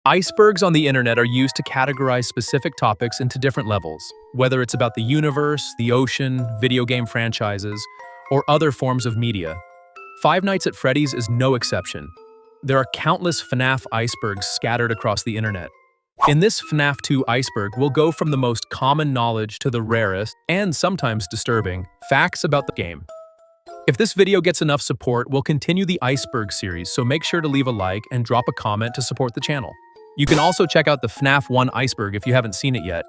Icebergs on the internet are used to categorize specific topics into different levels, whether it's about the universe, the ocean, video game franchises, or other forms of media. Five Nights at Freddy's is no exception. There are countless FNAF icebergs scattered across the internet. In this FNAF 2 iceberg, we'll go from the most common knowledge to the rarest, and sometimes disturbing, facts about the game. If this video gets enough support, we'll continue the iceberg series, so make sure to leave a like and drop a comment to support the channel. You can also check out the FNAF 1 iceberg if you haven't seen it yet.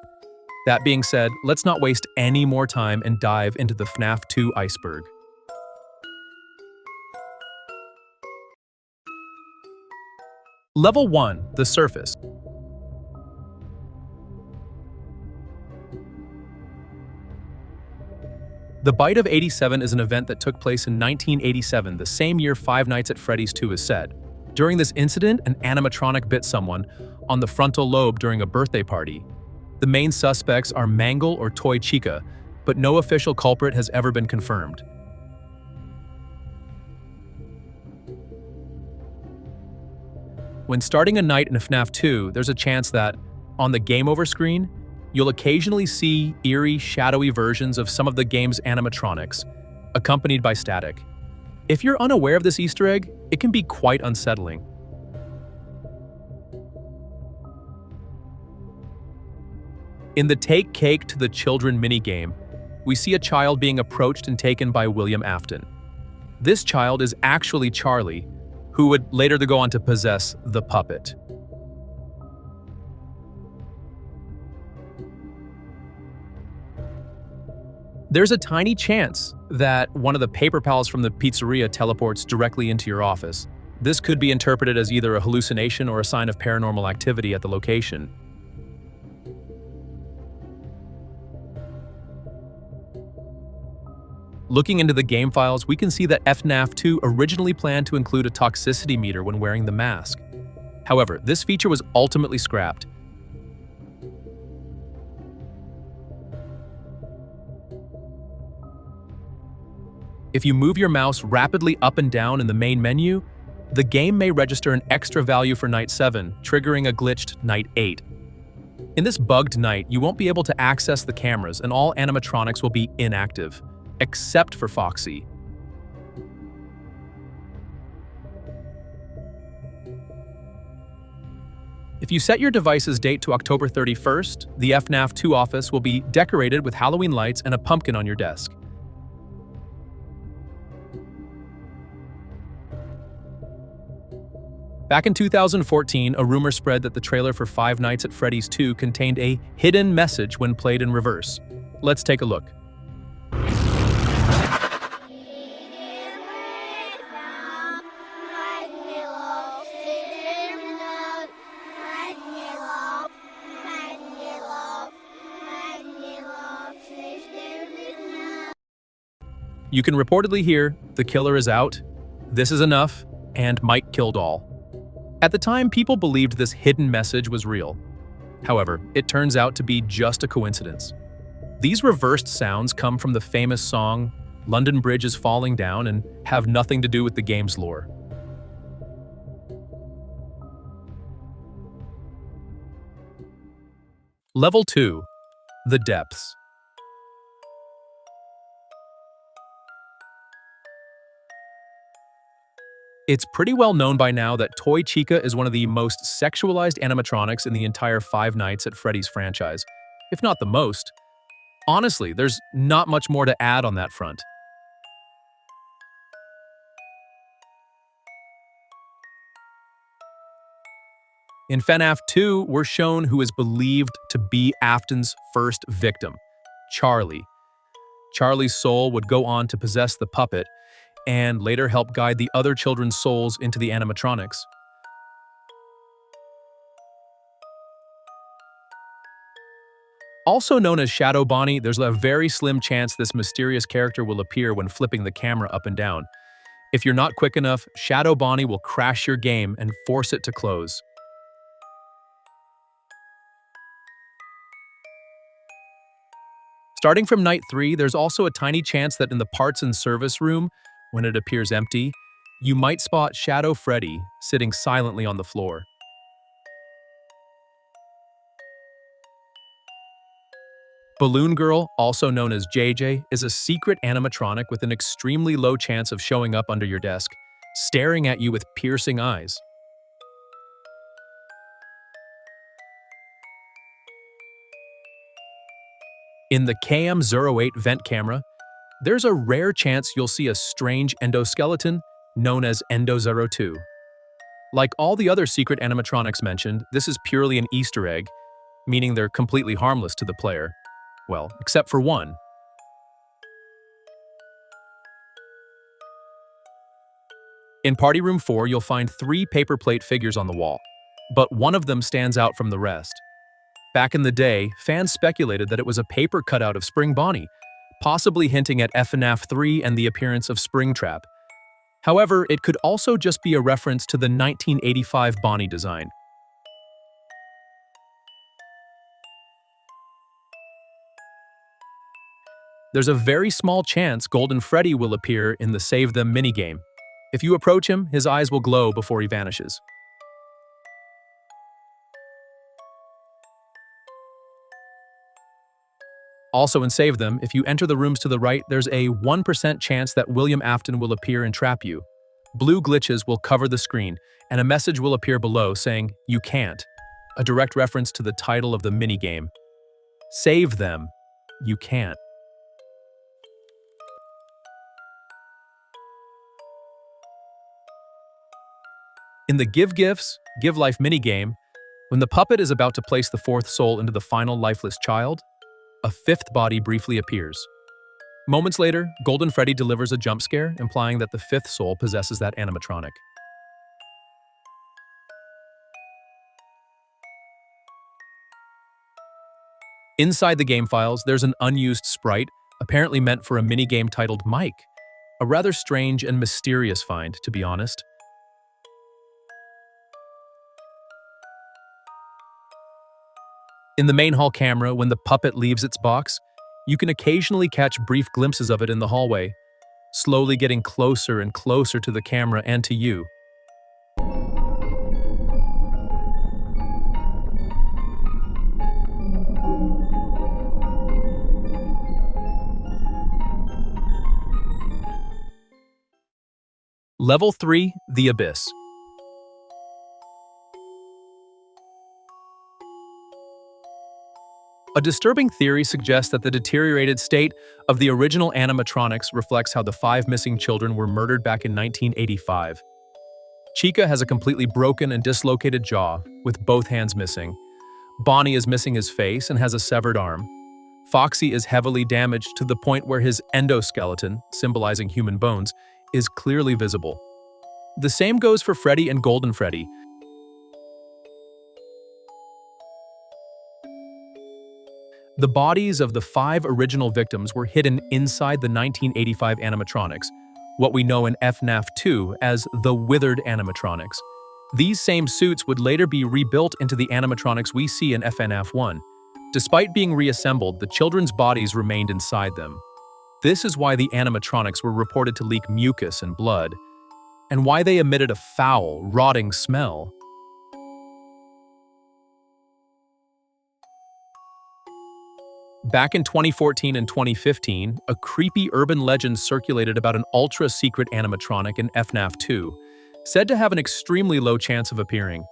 That being said, let's not waste any more time and dive into the FNAF 2 iceberg. Level 1, the surface. The Bite of 87 is an event that took place in 1987, the same year Five Nights at Freddy's 2 is set. During this incident, an animatronic bit someone on the frontal lobe during a birthday party. The main suspects are Mangle or Toy Chica, but no official culprit has ever been confirmed. When starting a night in FNAF 2, there's a chance that, on the game over screen, you'll occasionally see eerie, shadowy versions of some of the game's animatronics, accompanied by static. If you're unaware of this Easter egg, it can be quite unsettling. In the Take Cake to the Children minigame, we see a child being approached and taken by William Afton. This child is actually Charlie, who would later go on to possess the puppet. There's a tiny chance that one of the paper pals from the pizzeria teleports directly into your office. This could be interpreted as either a hallucination or a sign of paranormal activity at the location. Looking into the game files, we can see that FNAF 2 originally planned to include a toxicity meter when wearing the mask. However, this feature was ultimately scrapped. If you move your mouse rapidly up and down in the main menu, the game may register an extra value for Night 7, triggering a glitched Night 8. In this bugged night, you won't be able to access the cameras and all animatronics will be inactive, except for Foxy. If you set your device's date to October 31st, the FNAF 2 office will be decorated with Halloween lights and a pumpkin on your desk. Back in 2014, a rumor spread that the trailer for Five Nights at Freddy's 2 contained a hidden message when played in reverse. Let's take a look. You can reportedly hear, "The killer is out," "This is enough," and "Mike killed all." At the time, people believed this hidden message was real. However, it turns out to be just a coincidence. These reversed sounds come from the famous song "London Bridge is Falling Down" and have nothing to do with the game's lore. Level 2, the depths. It's pretty well known by now that Toy Chica is one of the most sexualized animatronics in the entire Five Nights at Freddy's franchise, if not the most. Honestly, there's not much more to add on that front. In FNAF 2, we're shown who is believed to be Afton's first victim, Charlie. Charlie's soul would go on to possess the puppet, and later help guide the other children's souls into the animatronics. Also known as Shadow Bonnie, there's a very slim chance this mysterious character will appear when flipping the camera up and down. If you're not quick enough, Shadow Bonnie will crash your game and force it to close. Starting from Night 3, there's also a tiny chance that in the parts and service room, when it appears empty, you might spot Shadow Freddy sitting silently on the floor. Balloon Girl, also known as JJ, is a secret animatronic with an extremely low chance of showing up under your desk, staring at you with piercing eyes. In the KM08 vent camera, there's a rare chance you'll see a strange endoskeleton known as Endo02. Like all the other secret animatronics mentioned, this is purely an Easter egg, meaning they're completely harmless to the player. Well, except for one. In Party Room 4, you'll find 3 paper plate figures on the wall, but one of them stands out from the rest. Back in the day, fans speculated that it was a paper cutout of Spring Bonnie, possibly hinting at FNAF 3 and the appearance of Springtrap. However, it could also just be a reference to the 1985 Bonnie design. There's a very small chance Golden Freddy will appear in the Save Them minigame. If you approach him, his eyes will glow before he vanishes. Also in Save Them, if you enter the rooms to the right, there's a 1% chance that William Afton will appear and trap you. Blue glitches will cover the screen, and a message will appear below saying, "You can't," a direct reference to the title of the minigame. Save them. You can't. In the Give Gifts, Give Life minigame, when the puppet is about to place the 4th soul into the final lifeless child, a 5th body briefly appears. Moments later, Golden Freddy delivers a jump scare, implying that the 5th soul possesses that animatronic. Inside the game files, there's an unused sprite, apparently meant for a minigame titled Mike. A rather strange and mysterious find, to be honest. In the main hall camera, when the puppet leaves its box, you can occasionally catch brief glimpses of it in the hallway, slowly getting closer and closer to the camera and to you. Level 3, The Abyss. A disturbing theory suggests that the deteriorated state of the original animatronics reflects how the 5 missing children were murdered back in 1985. Chica has a completely broken and dislocated jaw, with both hands missing. Bonnie is missing his face and has a severed arm. Foxy is heavily damaged to the point where his endoskeleton, symbolizing human bones, is clearly visible. The same goes for Freddy and Golden Freddy. The bodies of the 5 original victims were hidden inside the 1985 animatronics, what we know in FNAF 2 as the withered animatronics. These same suits would later be rebuilt into the animatronics we see in FNAF 1. Despite being reassembled, the children's bodies remained inside them. This is why the animatronics were reported to leak mucus and blood, and why they emitted a foul, rotting smell. Back in 2014 and 2015, a creepy urban legend circulated about an ultra-secret animatronic in FNAF 2, said to have an extremely low chance of appearing.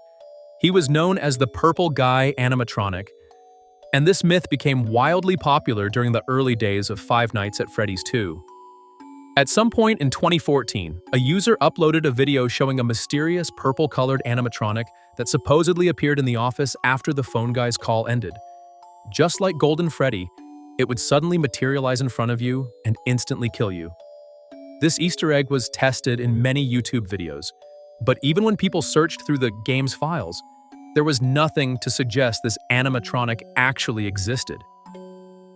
He was known as the Purple Guy animatronic, and this myth became wildly popular during the early days of Five Nights at Freddy's 2. At some point in 2014, a user uploaded a video showing a mysterious purple-colored animatronic that supposedly appeared in the office after the phone guy's call ended. Just like Golden Freddy, it would suddenly materialize in front of you and instantly kill you. This Easter egg was tested in many YouTube videos, but even when people searched through the game's files, there was nothing to suggest this animatronic actually existed.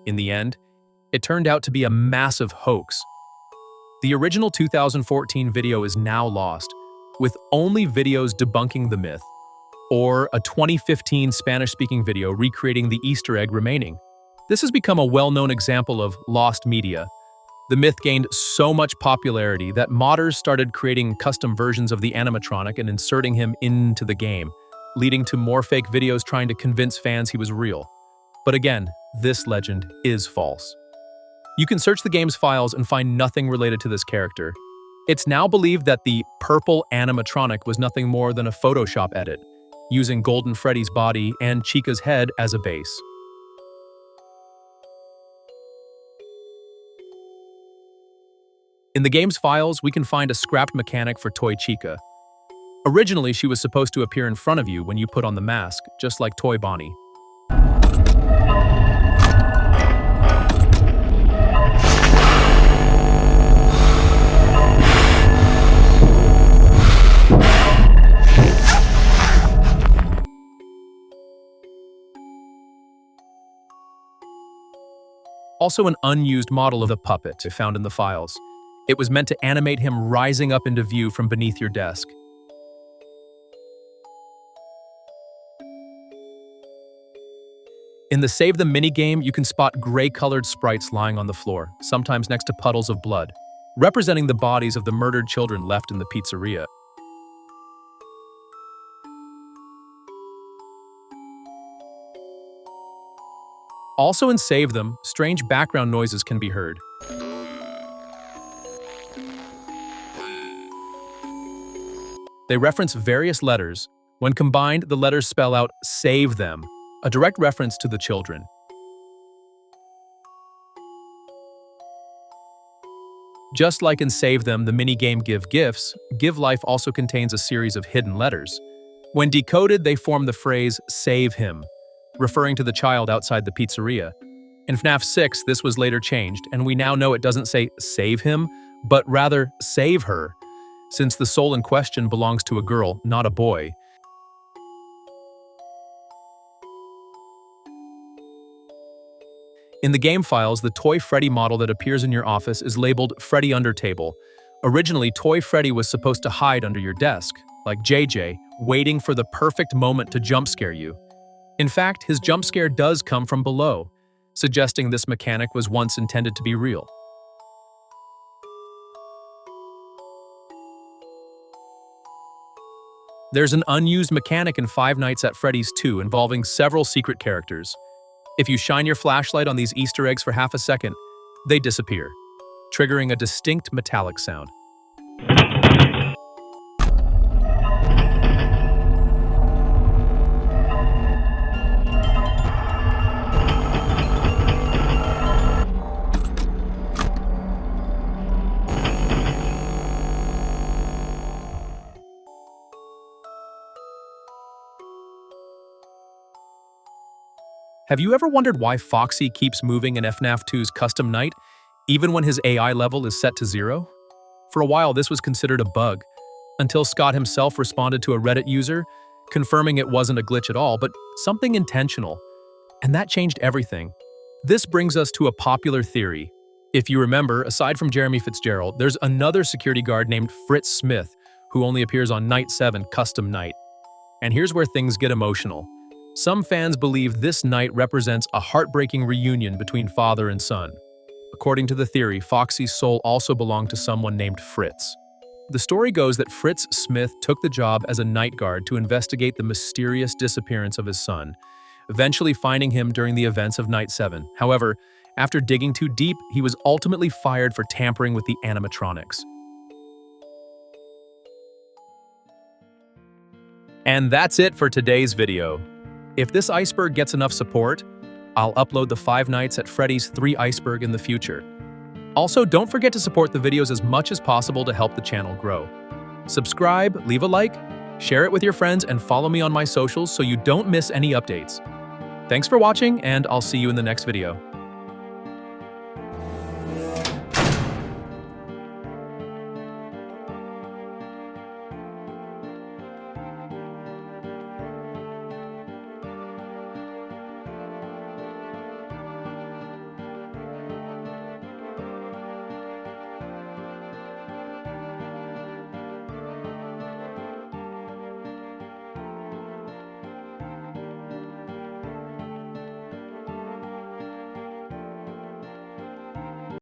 In the end, it turned out to be a massive hoax. The original 2014 video is now lost, with only videos debunking the myth, or a 2015 Spanish-speaking video recreating the Easter egg remaining. This has become a well-known example of lost media. The myth gained so much popularity that modders started creating custom versions of the animatronic and inserting him into the game, leading to more fake videos trying to convince fans he was real. But again, this legend is false. You can search the game's files and find nothing related to this character. It's now believed that the purple animatronic was nothing more than a Photoshop edit, using Golden Freddy's body and Chica's head as a base. In the game's files, we can find a scrapped mechanic for Toy Chica. Originally, she was supposed to appear in front of you when you put on the mask, just like Toy Bonnie. Also an unused model of the puppet found in the files. It was meant to animate him rising up into view from beneath your desk. In the Save Them minigame, you can spot gray-colored sprites lying on the floor, sometimes next to puddles of blood, representing the bodies of the murdered children left in the pizzeria. Also in Save Them, strange background noises can be heard. They reference various letters. When combined, the letters spell out "Save Them," a direct reference to the children. Just like in Save Them, the minigame Give Gifts, Give Life also contains a series of hidden letters. When decoded, they form the phrase "Save Him," referring to the child outside the pizzeria. In FNAF 6, this was later changed, and we now know it doesn't say "save him," but rather "save her," since the soul in question belongs to a girl, not a boy. In the game files, the Toy Freddy model that appears in your office is labeled Freddy Under Table. Originally, Toy Freddy was supposed to hide under your desk, like JJ, waiting for the perfect moment to jump scare you. In fact, his jump scare does come from below, suggesting this mechanic was once intended to be real. There's an unused mechanic in Five Nights at Freddy's 2 involving several secret characters. If you shine your flashlight on these Easter eggs for half a second, they disappear, triggering a distinct metallic sound. Have you ever wondered why Foxy keeps moving in FNAF 2's custom night, even when his AI level is set to 0? For a while, this was considered a bug, until Scott himself responded to a Reddit user, confirming it wasn't a glitch at all, but something intentional. And that changed everything. This brings us to a popular theory. If you remember, aside from Jeremy Fitzgerald, there's another security guard named Fritz Smith, who only appears on Night 7 Custom Night. And here's where things get emotional. Some fans believe this night represents a heartbreaking reunion between father and son. According to the theory, Foxy's soul also belonged to someone named Fritz. The story goes that Fritz Smith took the job as a night guard to investigate the mysterious disappearance of his son, eventually finding him during the events of Night 7. However, after digging too deep, he was ultimately fired for tampering with the animatronics. And that's it for today's video. If this iceberg gets enough support, I'll upload the Five Nights at Freddy's 3 iceberg in the future. Also, don't forget to support the videos as much as possible to help the channel grow. Subscribe, leave a like, share it with your friends, and follow me on my socials so you don't miss any updates. Thanks for watching, and I'll see you in the next video.